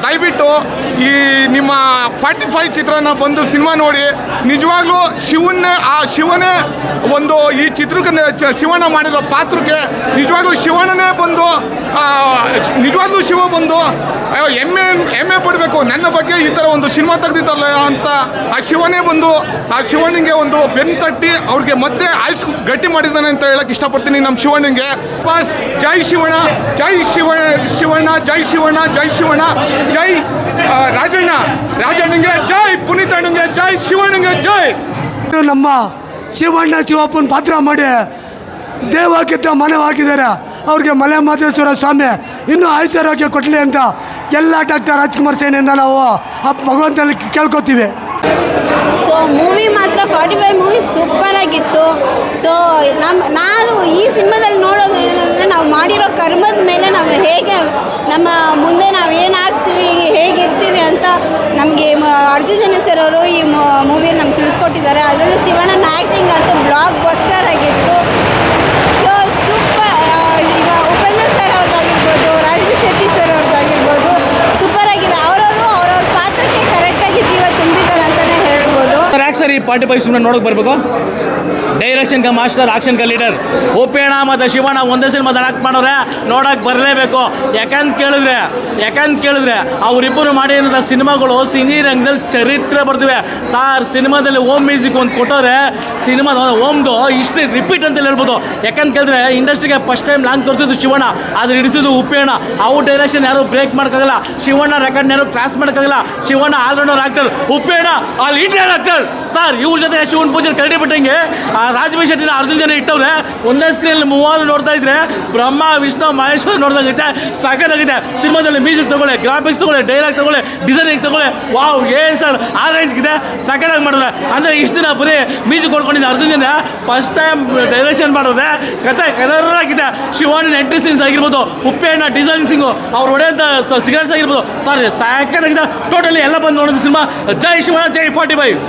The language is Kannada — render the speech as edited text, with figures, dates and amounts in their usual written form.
ದಯವಿಟ್ಟು ಈ ನಿಮ್ಮ 45 ಚಿತ್ರನ ಬಂದು ಸಿನಿಮಾ ನೋಡಿ. ನಿಜವಾಗ್ಲೂ ಶಿವನೇ ಒಂದು ಈ ಚಿತ್ರಕ್ಕೆ ಶಿವಣ್ಣ ಮಾಡಿರೋ ಪಾತ್ರಕ್ಕೆ ನಿಜವಾಗ್ಲೂ ಶಿವಣ್ಣನೇ ಬಂದು ನಿಜವಾಗ್ಲೂ ಶಿವ ಬಂದು ಹೆಮ್ಮೆ ಪಡಬೇಕು. ನನ್ನ ಬಗ್ಗೆ ಈ ಥರ ಒಂದು ಸಿನಿಮಾ ತೆಗೆದಿದ್ದಾರಲ್ಲ ಅಂತ ಆ ಶಿವನೇ ಬಂದು ಆ ಶಿವಣ್ಣಂಗೆ ಒಂದು ಬೆನ್ನು ತಟ್ಟಿ ಅವ್ರಿಗೆ ಮತ್ತೆ ಆಯ್ಸ್ ಗಟ್ಟಿ ಮಾಡಿದ್ದಾನೆ ಅಂತ ಹೇಳಕ್ಕೆ ಇಷ್ಟಪಡ್ತೀನಿ. ನಮ್ಮ ಶಿವಣ್ಣಂಗೆ ಬಸ್ ಜೈ ಶಿವಣ್ಣ, ಜೈ ಶಿವಣ್ಣ, ಜೈ ಶಿವಣ್ಣ, ಜೈ ಶಿವಣ್ಣ, ಜೈ ರಾಜಣ್ಣಂಗೆ ಜೈ, ಪುನೀತ್ ಅಣ್ಣಂಗೆ ಜೈ, ಶಿವಣ್ಣಂಗೆ ಜೈ. ನಮ್ಮ ಶಿವಣ್ಣ ಶಿವಪ್ಪನ ಪಾತ್ರ ಮಾಡಿ ದೇವಕ್ಕಿಂತ ಮನವಿ ಹಾಕಿದ್ದಾರೆ. ಅವ್ರಿಗೆ ಮಲೆ ಮಹದೇಶ್ವರ ಸ್ವಾಮಿ ಇನ್ನೂ ಐಶ್ವರ್ಯಕ್ಕೆ ಕೊಡಲಿ ಅಂತ ಎಲ್ಲ ಡಾಕ್ಟರ್ ರಾಜ್ಕುಮಾರ್ ಸೇನೆಯಿಂದ ನಾವು ಆ ಭಗವಂತನಲ್ಲಿ ಕೇಳ್ಕೊತೀವಿ. ಸೊ ಮೂವಿ ಮಾತ್ರ 45 ಮೂವಿ ಸೂಪರ್ ಆಗಿತ್ತು. ಸೊ ನಾನು ಈ ಸಿನಿಮಾದಲ್ಲಿ ನೋಡೋದು ಏನಂದರೆ, ನಾವು ಮಾಡಿರೋ ಕರ್ಮದ ಮೇಲೆ ನಾವು ಹೇಗೆ ನಮ್ಮ ಮುಂದೆ ನಾವು ಏನಾಗ್ತೀವಿ, ಹೇಗಿರ್ತೀವಿ ಅಂತ ನಮಗೆ ಅರ್ಜುನ್ ಸರ್ ಅವರು ಈ ಮೂವಿಯನ್ನು ನಮ್ಗೆ ತಿಳಿಸ್ಕೊಟ್ಟಿದ್ದಾರೆ. ಅದರಲ್ಲೂ ಶಿವಣ್ಣನ ಆ್ಯಕ್ಟಿಂಗ್ ಅಂತೂ ಬ್ಲಾಕ್ ಬಸ್ಟರ್ ಆಗಿತ್ತು. So super. ಈಗ ಉಪೇಂದ್ರ ಸರ್ ಅವ್ರದ್ದಾಗಿರ್ಬೋದು, ರಾಜಬಿ ಶೆಟ್ಟಿ ಸರ್ ಅವ್ರದ್ದಾಗಿರ್ಬೋದು, ಸೂಪರ್ ಆಗಿದೆ. ಅವ್ರವ್ರ ಪಾತ್ರಕ್ಕೆ ಕರೆಕ್ಟಾಗಿ ಜೀವ ತುಂಬಿದ್ದಾರೆ ಅಂತಲೇ ಹೇಳ್ಬೋದು. ಯಾಕೆ ಸರ್ ಈ 45 ಸಿನಿಮಾ ನೋಡೋಕೆ ಬರಬೇಕು? ಡೈರೆಕ್ಷನ್ ಕ ಮಾಸ್ಟರ್, ಆಕ್ಷನ್ ಕ ಲೀಡರ್. ಉಪೇಣ ಮತ್ತು ಶಿವಣ್ಣ ಒಂದೇ ಸಿನಿಮಾ ಆಕ್ಟ್ ಮಾಡೋರೆ ನೋಡೋಕೆ ಬರಲೇಬೇಕು. ಯಾಕಂತ ಕೇಳಿದ್ರೆ ಅವರಿಬ್ಬರು ಮಾಡಿರೋ ಸಿನಿಮಾಗಳು ಸಿನಿ ರಂಗದಲ್ಲಿ ಚರಿತ್ರೆ ಬರ್ತಿವೆ ಸಾರ್. ಸಿನಿಮಾದಲ್ಲಿ ಓಮ್ ಮ್ಯೂಸಿಕ್ ಒಂದು ಕೊಟ್ಟವ್ರೆ, ಸಿನಿಮಾದ ಓಮ್ದು ಹಿಸ್ಟ್ರಿ ರಿಪೀಟ್ ಅಂತ ಹೇಳ್ಬೋದು. ಯಾಕಂತ ಕೇಳಿದ್ರೆ ಇಂಡಸ್ಟ್ರಿಗೆ ಫಸ್ಟ್ ಟೈಮ್ ಲಾಂಗ್ ತೋರಿಸಿದ್ದು ಶಿವಣ್ಣ, ಆದರೆ ಹಿಡಿಸಿದ್ದು ಉಪೇಣ. ಅವ್ರ ಡೈರೆಕ್ಷನ್ ಯಾರು ಬ್ರೇಕ್ ಮಾಡೋಕ್ಕಾಗಲ್ಲ, ಶಿವಣ್ಣ ರೆಕಾರ್ಡ್ ಯಾರು ಕ್ರಾಸ್ ಮಾಡೋಕ್ಕಾಗಲ್ಲ. ಶಿವಣ್ಣ ಆಲ್ರೌಂಡರ್ ಆಕ್ಟರ್, ಉಪೇಣ ಆ ಲೀಡರ್ ಆಕ್ಟರ್ ಸರ್. ಇವ್ರ ಜೊತೆ ಶಿವನ್ ಪೂಜೆ ಕರಡಿ ಬಿಟ್ಟಂಗೆ ರಾಜಬಿ ಶೆಟ್ಟಿನ ಅರ್ಜುನ್ ಜನ ಇಟ್ಟವ್ರೆ. ಒಂದೇ ಸ್ಕ್ರೀನಲ್ಲಿ 30 ನೋಡ್ತಾ ಇದ್ರೆ ಬ್ರಹ್ಮ ವಿಷ್ಣು ಮಹೇಶ್ವರ ನೋಡ್ದಾಗೈತೆ. ಸಖತ್ತಾಗಿದೆ. ಸಿನಿಮಾದಲ್ಲಿ ಮ್ಯೂಸಿಕ್ ತಗೊಳ್ಳಿ, ಗ್ರಾಫಿಕ್ಸ್ ತಗೊಳ್ಳಿ, ಡೈಲಾಗ್ ತಗೊಳ್ಳಿ, ಡಿಸೈನಿಂಗ್ ತಗೊಳ್ಳಿ, ವಾವ್ ಸರ್ ಆ ರೇಂಜ್ಗಿದೆ. ಸಖತ್ತಾಗಿ ಮಾಡಿದ್ರೆ ಅಂದರೆ ಇಷ್ಟು ದಿನ ಬರೀ ಮ್ಯೂಸಿಕ್ ಕೊಡ್ಕೊಂಡಿದ್ದೆ ಅರ್ಜುನ್ ಜನ, ಫಸ್ಟ್ ಟೈಮ್ ಡೈರೆಕ್ಷನ್ ಮಾಡಿದ್ರೆ ಕತೆ ಕಲರಾಗಿದೆ. ಶಿವಣ್ಣ ಎಂಟ್ರಿ ಸೀನ್ಸ್ ಆಗಿರ್ಬೋದು, ಉಪ್ಪೇಣ್ಣ ಡಿಸೈನ್ಸಿಂಗು, ಅವ್ರು ಹೊಡೆಯೋಂಥ ಸಿಗರೇಟ್ಸ್ ಆಗಿರ್ಬೋದು ಸರ್, ಸಖತ್ತಾಗಿದೆ. ಟೋಟಲಿ ಎಲ್ಲ ಬಂದು ನೋಡೋದು ಸಿನಿಮಾ. ಜೈ ಶಿವಣ್ಣ, ಜೈ 45.